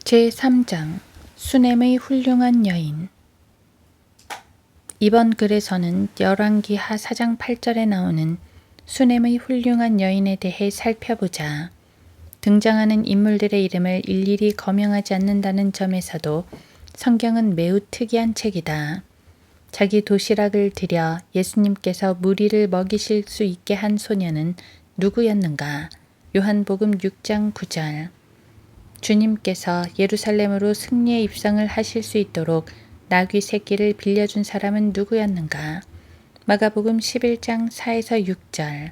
제3장 수넴의 훌륭한 여인. 이번 글에서는 열왕기하 4장 8절에 나오는 수넴의 훌륭한 여인에 대해 살펴보자. 등장하는 인물들의 이름을 일일이 거명하지 않는다는 점에서도 성경은 매우 특이한 책이다. 자기 도시락을 들여 예수님께서 무리를 먹이실 수 있게 한 소녀는 누구였는가? 요한복음 6장 9절. 주님께서 예루살렘으로 승리의 입성을 하실 수 있도록 나귀 새끼를 빌려준 사람은 누구였는가? 마가복음 11장 4에서 6절.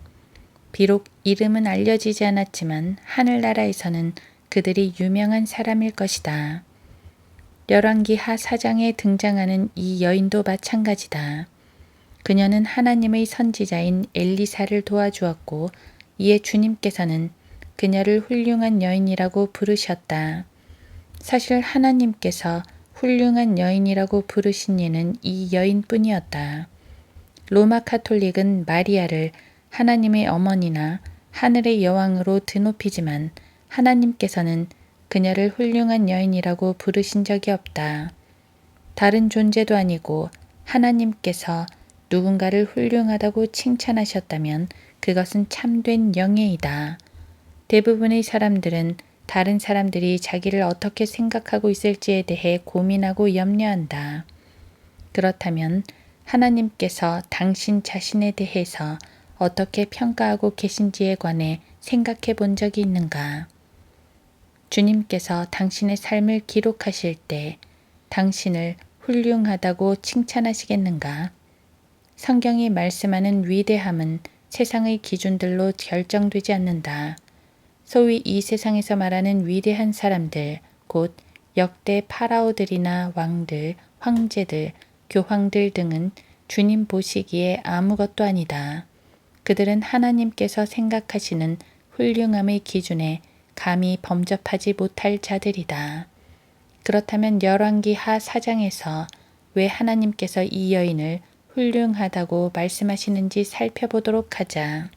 비록 이름은 알려지지 않았지만 하늘나라에서는 그들이 유명한 사람일 것이다. 열왕기하 4장에 등장하는 이 여인도 마찬가지다. 그녀는 하나님의 선지자인 엘리사를 도와주었고 이에 주님께서는 그녀를 훌륭한 여인이라고 부르셨다. 사실 하나님께서 훌륭한 여인이라고 부르신 이는 이 여인뿐이었다. 로마 카톨릭은 마리아를 하나님의 어머니나 하늘의 여왕으로 드높이지만 하나님께서는 그녀를 훌륭한 여인이라고 부르신 적이 없다. 다른 존재도 아니고 하나님께서 누군가를 훌륭하다고 칭찬하셨다면 그것은 참된 영예이다. 대부분의 사람들은 다른 사람들이 자기를 어떻게 생각하고 있을지에 대해 고민하고 염려한다. 그렇다면 하나님께서 당신 자신에 대해서 어떻게 평가하고 계신지에 관해 생각해 본 적이 있는가? 주님께서 당신의 삶을 기록하실 때 당신을 훌륭하다고 칭찬하시겠는가? 성경이 말씀하는 위대함은 세상의 기준들로 결정되지 않는다. 소위 이 세상에서 말하는 위대한 사람들, 곧 역대 파라오들이나 왕들, 황제들, 교황들 등은 주님 보시기에 아무것도 아니다. 그들은 하나님께서 생각하시는 훌륭함의 기준에 감히 범접하지 못할 자들이다. 그렇다면 열왕기하 4장에서 왜 하나님께서 이 여인을 훌륭하다고 말씀하시는지 살펴보도록 하자.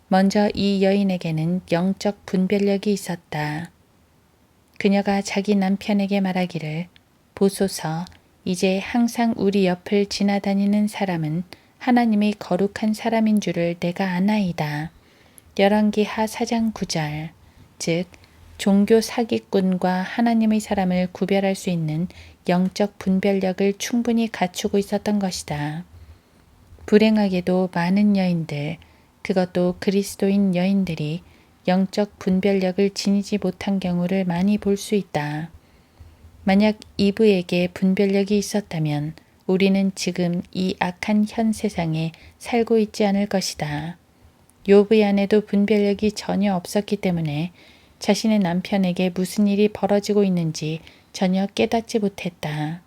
먼저 이 여인에게는 영적 분별력이 있었다. 그녀가 자기 남편에게 말하기를 보소서, 이제 항상 우리 옆을 지나다니는 사람은 하나님의 거룩한 사람인 줄을 내가 아나이다. 열왕기하 4장 9절. 즉 종교 사기꾼과 하나님의 사람을 구별할 수 있는 영적 분별력을 충분히 갖추고 있었던 것이다. 불행하게도 많은 여인들, 그것도 그리스도인 여인들이 영적 분별력을 지니지 못한 경우를 많이 볼 수 있다. 만약 이브에게 분별력이 있었다면 우리는 지금 이 악한 현 세상에 살고 있지 않을 것이다. 욥의 아내도 분별력이 전혀 없었기 때문에 자신의 남편에게 무슨 일이 벌어지고 있는지 전혀 깨닫지 못했다.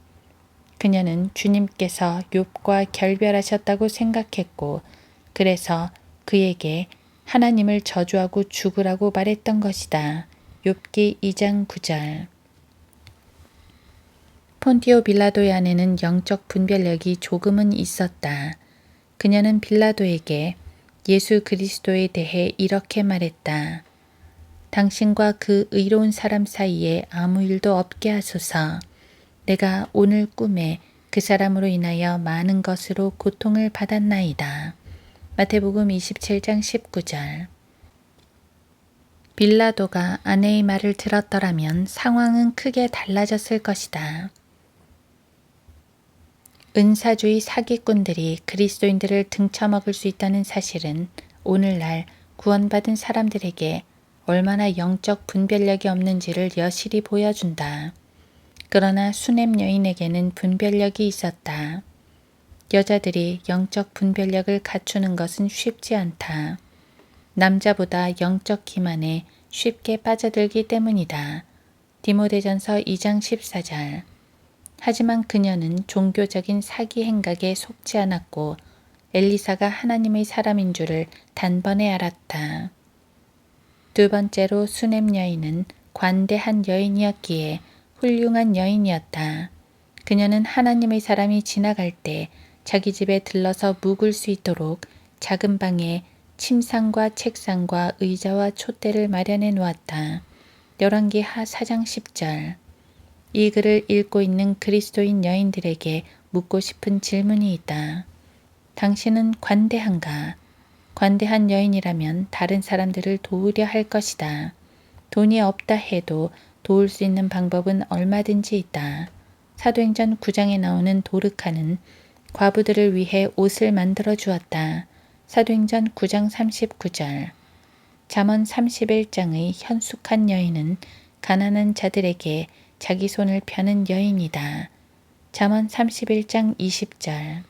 그녀는 주님께서 욥과 결별하셨다고 생각했고 그래서 그에게 하나님을 저주하고 죽으라고 말했던 것이다. 욥기 2장 9절. 폰티오 빌라도의 아내는 영적 분별력이 조금은 있었다. 그녀는 빌라도에게 예수 그리스도에 대해 이렇게 말했다. 당신과 그 의로운 사람 사이에 아무 일도 없게 하소서. 내가 오늘 꿈에 그 사람으로 인하여 많은 것으로 고통을 받았나이다. 마태복음 27장 19절. 빌라도가 아내의 말을 들었더라면 상황은 크게 달라졌을 것이다. 은사주의 사기꾼들이 그리스도인들을 등쳐먹을 수 있다는 사실은 오늘날 구원받은 사람들에게 얼마나 영적 분별력이 없는지를 여실히 보여준다. 그러나 수넴 여인에게는 분별력이 있었다. 여자들이 영적 분별력을 갖추는 것은 쉽지 않다. 남자보다 영적 기만에 쉽게 빠져들기 때문이다. 디모데전서 2장 14절. 하지만 그녀는 종교적인 사기 행각에 속지 않았고 엘리사가 하나님의 사람인 줄을 단번에 알았다. 두 번째로 수넴 여인은 관대한 여인이었기에 훌륭한 여인이었다. 그녀는 하나님의 사람이 지나갈 때 자기 집에 들러서 묵을 수 있도록 작은 방에 침상과 책상과 의자와 촛대를 마련해 놓았다. 열왕기하 4장 10절. 이 글을 읽고 있는 그리스도인 여인들에게 묻고 싶은 질문이 있다. 당신은 관대한가? 관대한 여인이라면 다른 사람들을 도우려 할 것이다. 돈이 없다 해도 도울 수 있는 방법은 얼마든지 있다. 사도행전 9장에 나오는 도르카는 과부들을 위해 옷을 만들어 주었다. 사도행전 9장 39절. 잠언 31장의 현숙한 여인은 가난한 자들에게 자기 손을 펴는 여인이다. 잠언 31장 20절.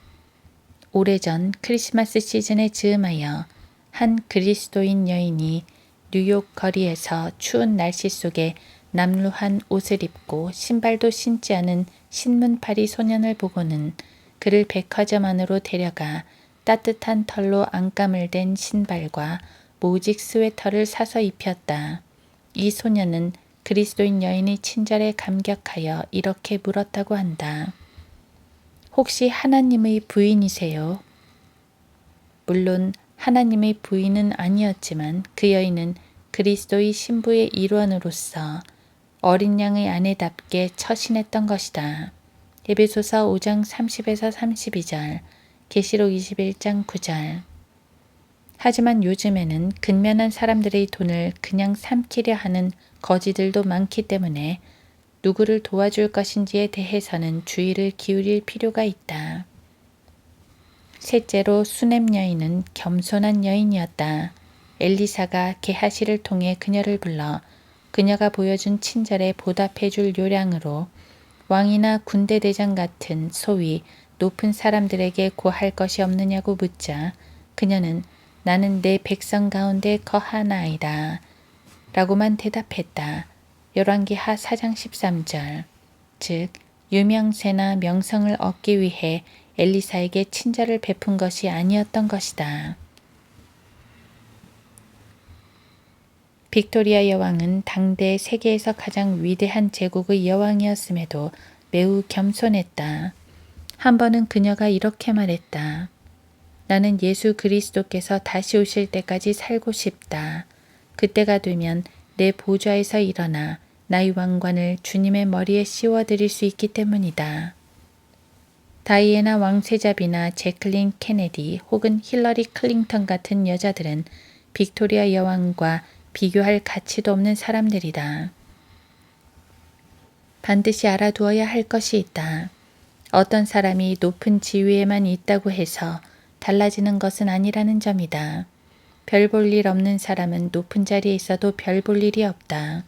오래전 크리스마스 시즌에 즈음하여 한 그리스도인 여인이 뉴욕 거리에서 추운 날씨 속에 남루한 옷을 입고 신발도 신지 않은 신문파리 소년을 보고는 그를 백화점 안으로 데려가 따뜻한 털로 안감을 댄 신발과 모직 스웨터를 사서 입혔다. 이 소년은 그리스도인 여인의 친절에 감격하여 이렇게 물었다고 한다. 혹시 하나님의 부인이세요? 물론 하나님의 부인은 아니었지만 그 여인은 그리스도의 신부의 일원으로서 어린 양의 아내답게 처신했던 것이다. 에베소서 5장 30에서 32절, 계시록 21장 9절. 하지만 요즘에는 근면한 사람들의 돈을 그냥 삼키려 하는 거지들도 많기 때문에 누구를 도와줄 것인지에 대해서는 주의를 기울일 필요가 있다. 셋째로 수넴 여인은 겸손한 여인이었다. 엘리사가 게하시를 통해 그녀를 불러 그녀가 보여준 친절에 보답해 줄 요량으로 왕이나 군대대장 같은 소위 높은 사람들에게 고할 것이 없느냐고 묻자 그녀는 나는 내 백성 가운데 거하나이다 라고만 대답했다. 열왕기하 4장 13절. 즉 유명세나 명성을 얻기 위해 엘리사에게 친절을 베푼 것이 아니었던 것이다. 빅토리아 여왕은 당대 세계에서 가장 위대한 제국의 여왕이었음에도 매우 겸손했다. 한 번은 그녀가 이렇게 말했다. 나는 예수 그리스도께서 다시 오실 때까지 살고 싶다. 그때가 되면 내 보좌에서 일어나 나의 왕관을 주님의 머리에 씌워드릴 수 있기 때문이다. 다이애나 왕세자비나 제클린 케네디 혹은 힐러리 클린턴 같은 여자들은 빅토리아 여왕과 비교할 가치도 없는 사람들이다. 반드시 알아두어야 할 것이 있다. 어떤 사람이 높은 지위에만 있다고 해서 달라지는 것은 아니라는 점이다. 별 볼 일 없는 사람은 높은 자리에 있어도 별 볼 일이 없다.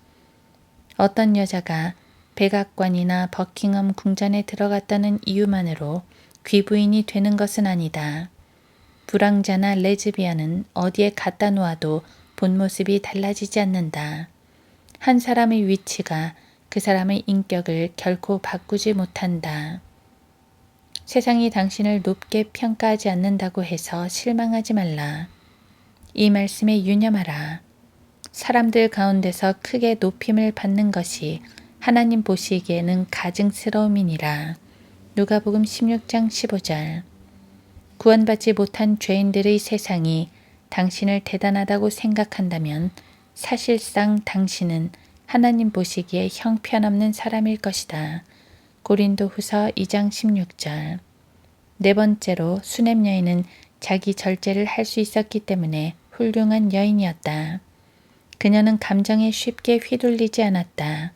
어떤 여자가 백악관이나 버킹엄 궁전에 들어갔다는 이유만으로 귀부인이 되는 것은 아니다. 불황자나 레즈비언은 어디에 갖다 놓아도 본 모습이 달라지지 않는다. 한 사람의 위치가 그 사람의 인격을 결코 바꾸지 못한다. 세상이 당신을 높게 평가하지 않는다고 해서 실망하지 말라. 이 말씀에 유념하라. 사람들 가운데서 크게 높임을 받는 것이 하나님 보시기에는 가증스러움이니라. 누가복음 16장 15절. 구원받지 못한 죄인들의 세상이 당신을 대단하다고 생각한다면 사실상 당신은 하나님 보시기에 형편없는 사람일 것이다. 고린도후서 2장 16절. 네 번째로 수넴 여인은 자기 절제를 할 수 있었기 때문에 훌륭한 여인이었다. 그녀는 감정에 쉽게 휘둘리지 않았다.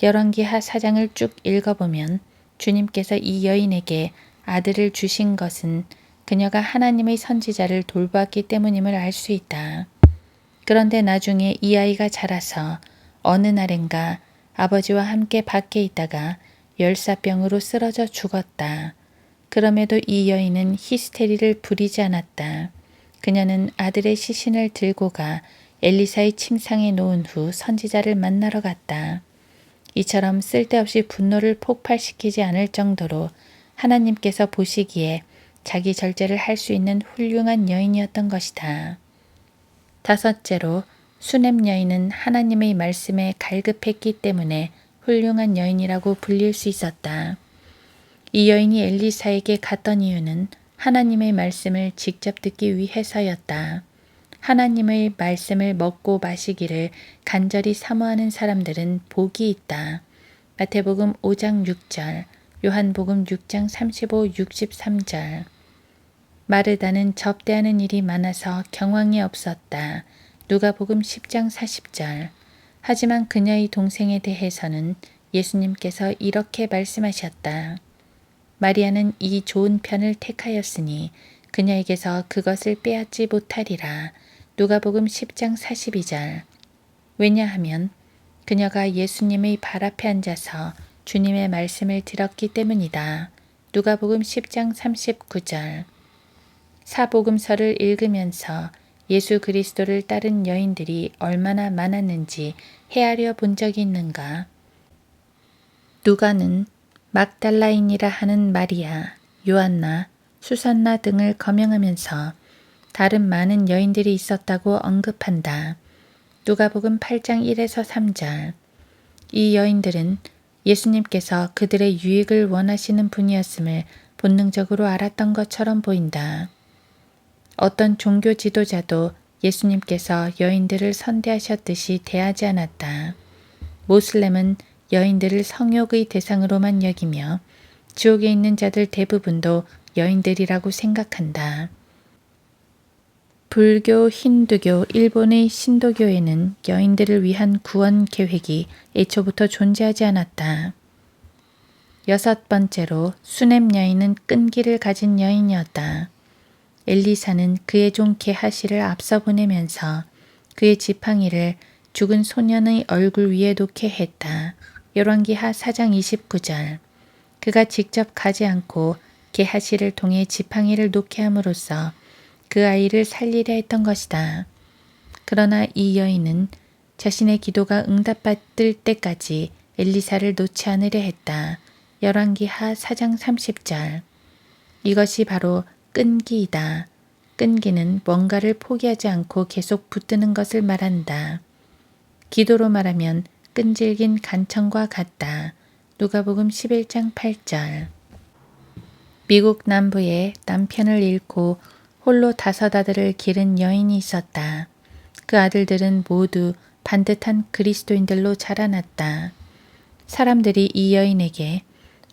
열왕기하 4장을 쭉 읽어보면 주님께서 이 여인에게 아들을 주신 것은 그녀가 하나님의 선지자를 돌보았기 때문임을 알 수 있다. 그런데 나중에 이 아이가 자라서 어느 날인가 아버지와 함께 밖에 있다가 열사병으로 쓰러져 죽었다. 그럼에도 이 여인은 히스테리를 부리지 않았다. 그녀는 아들의 시신을 들고 가 엘리사의 침상에 놓은 후 선지자를 만나러 갔다. 이처럼 쓸데없이 분노를 폭발시키지 않을 정도로 하나님께서 보시기에 자기 절제를 할 수 있는 훌륭한 여인이었던 것이다. 다섯째로 수넴 여인은 하나님의 말씀에 갈급했기 때문에 훌륭한 여인이라고 불릴 수 있었다. 이 여인이 엘리사에게 갔던 이유는 하나님의 말씀을 직접 듣기 위해서였다. 하나님의 말씀을 먹고 마시기를 간절히 사모하는 사람들은 복이 있다. 마태복음 5장 6절, 요한복음 6장 35, 63절. 마르다는 접대하는 일이 많아서 경황이 없었다. 누가복음 10장 40절. 하지만 그녀의 동생에 대해서는 예수님께서 이렇게 말씀하셨다. 마리아는 이 좋은 편을 택하였으니 그녀에게서 그것을 빼앗지 못하리라. 누가복음 10장 42절. 왜냐하면 그녀가 예수님의 발 앞에 앉아서 주님의 말씀을 들었기 때문이다. 누가복음 10장 39절. 사복음서를 읽으면서 예수 그리스도를 따른 여인들이 얼마나 많았는지 헤아려 본 적이 있는가? 누가는 막달라인이라 하는 마리아, 요한나, 수산나 등을 거명하면서 다른 많은 여인들이 있었다고 언급한다. 누가복음 8장 1에서 3절. 이 여인들은 예수님께서 그들의 유익을 원하시는 분이었음을 본능적으로 알았던 것처럼 보인다. 어떤 종교 지도자도 예수님께서 여인들을 선대하셨듯이 대하지 않았다. 모슬렘은 여인들을 성욕의 대상으로만 여기며 지옥에 있는 자들 대부분도 여인들이라고 생각한다. 불교, 힌두교, 일본의 신도교에는 여인들을 위한 구원 계획이 애초부터 존재하지 않았다. 여섯 번째로 수넴 여인은 끈기를 가진 여인이었다. 엘리사는 그의 종 게하시를 앞서 보내면서 그의 지팡이를 죽은 소년의 얼굴 위에 놓게 했다. 열왕기하 4장 29절. 그가 직접 가지 않고 게하시를 통해 지팡이를 놓게 함으로써 그 아이를 살리려 했던 것이다. 그러나 이 여인은 자신의 기도가 응답받을 때까지 엘리사를 놓지 않으려 했다. 열왕기하 4장 30절. 이것이 바로 끈기이다. 끈기는 뭔가를 포기하지 않고 계속 붙드는 것을 말한다. 기도로 말하면 끈질긴 간청과 같다. 누가복음 11장 8절. 미국 남부에 남편을 잃고 홀로 5 아들을 기른 여인이 있었다. 그 아들들은 모두 반듯한 그리스도인들로 자라났다. 사람들이 이 여인에게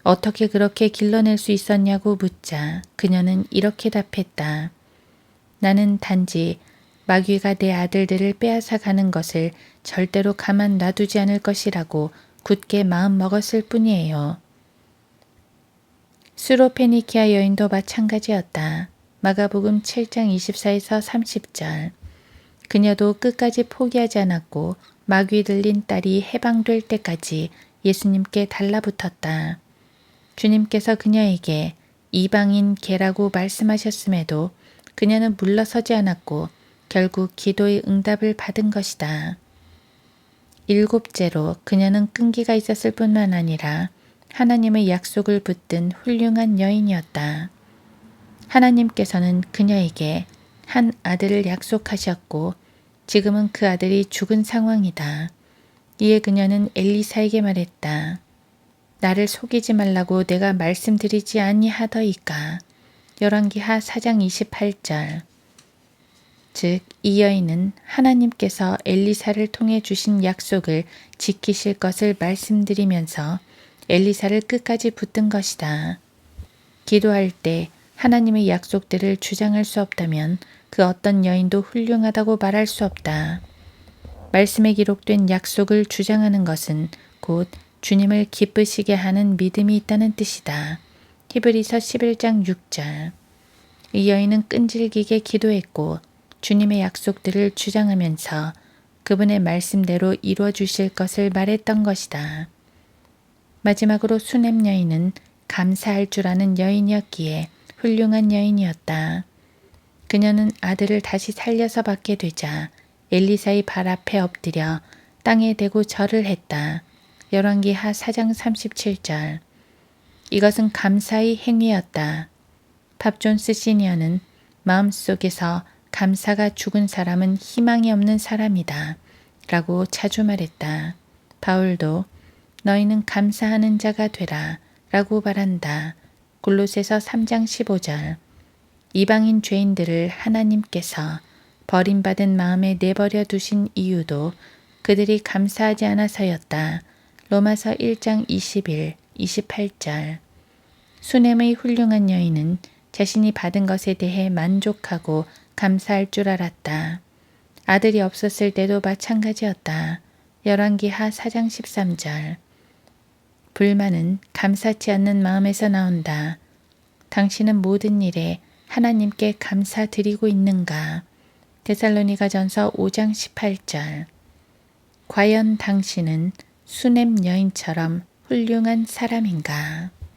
어떻게 그렇게 길러낼 수 있었냐고 묻자 그녀는 이렇게 답했다. 나는 단지 마귀가 내 아들들을 빼앗아 가는 것을 절대로 가만 놔두지 않을 것이라고 굳게 마음 먹었을 뿐이에요. 수로페니키아 여인도 마찬가지였다. 마가복음 7장 24에서 30절. 그녀도 끝까지 포기하지 않았고 마귀 들린 딸이 해방될 때까지 예수님께 달라붙었다. 주님께서 그녀에게 이방인 개라고 말씀하셨음에도 그녀는 물러서지 않았고 결국 기도의 응답을 받은 것이다. 7째로 그녀는 끈기가 있었을 뿐만 아니라 하나님의 약속을 붙든 훌륭한 여인이었다. 하나님께서는 그녀에게 한 아들을 약속하셨고 지금은 그 아들이 죽은 상황이다. 이에 그녀는 엘리사에게 말했다. 나를 속이지 말라고 내가 말씀드리지 아니하더이까. 열왕기하 4장 28절. 즉 이 여인은 하나님께서 엘리사를 통해 주신 약속을 지키실 것을 말씀드리면서 엘리사를 끝까지 붙든 것이다. 기도할 때 하나님의 약속들을 주장할 수 없다면 그 어떤 여인도 훌륭하다고 말할 수 없다. 말씀에 기록된 약속을 주장하는 것은 곧 주님을 기쁘시게 하는 믿음이 있다는 뜻이다. 히브리서 11장 6절. 이 여인은 끈질기게 기도했고 주님의 약속들을 주장하면서 그분의 말씀대로 이루어 주실 것을 말했던 것이다. 마지막으로 수넴 여인은 감사할 줄 아는 여인이었기에 훌륭한 여인이었다. 그녀는 아들을 다시 살려서 받게 되자 엘리사의 발 앞에 엎드려 땅에 대고 절을 했다. 열왕기하 4장 37절. 이것은 감사의 행위였다. 팝존스 시니어는 마음속에서 감사가 죽은 사람은 희망이 없는 사람이다. 라고 자주 말했다. 바울도 너희는 감사하는 자가 되라. 라고 말한다. 골로새서 3장 15절. 이방인 죄인들을 하나님께서 버림받은 마음에 내버려 두신 이유도 그들이 감사하지 않아서였다. 로마서 1장 21, 28절. 수넴의 훌륭한 여인은 자신이 받은 것에 대해 만족하고 감사할 줄 알았다. 아들이 없었을 때도 마찬가지였다. 열왕기하 4장 13절. 불만은 감사치 않는 마음에서 나온다. 당신은 모든 일에 하나님께 감사드리고 있는가? 데살로니가전서 5장 18절. 과연 당신은 수넴 여인처럼 훌륭한 사람인가?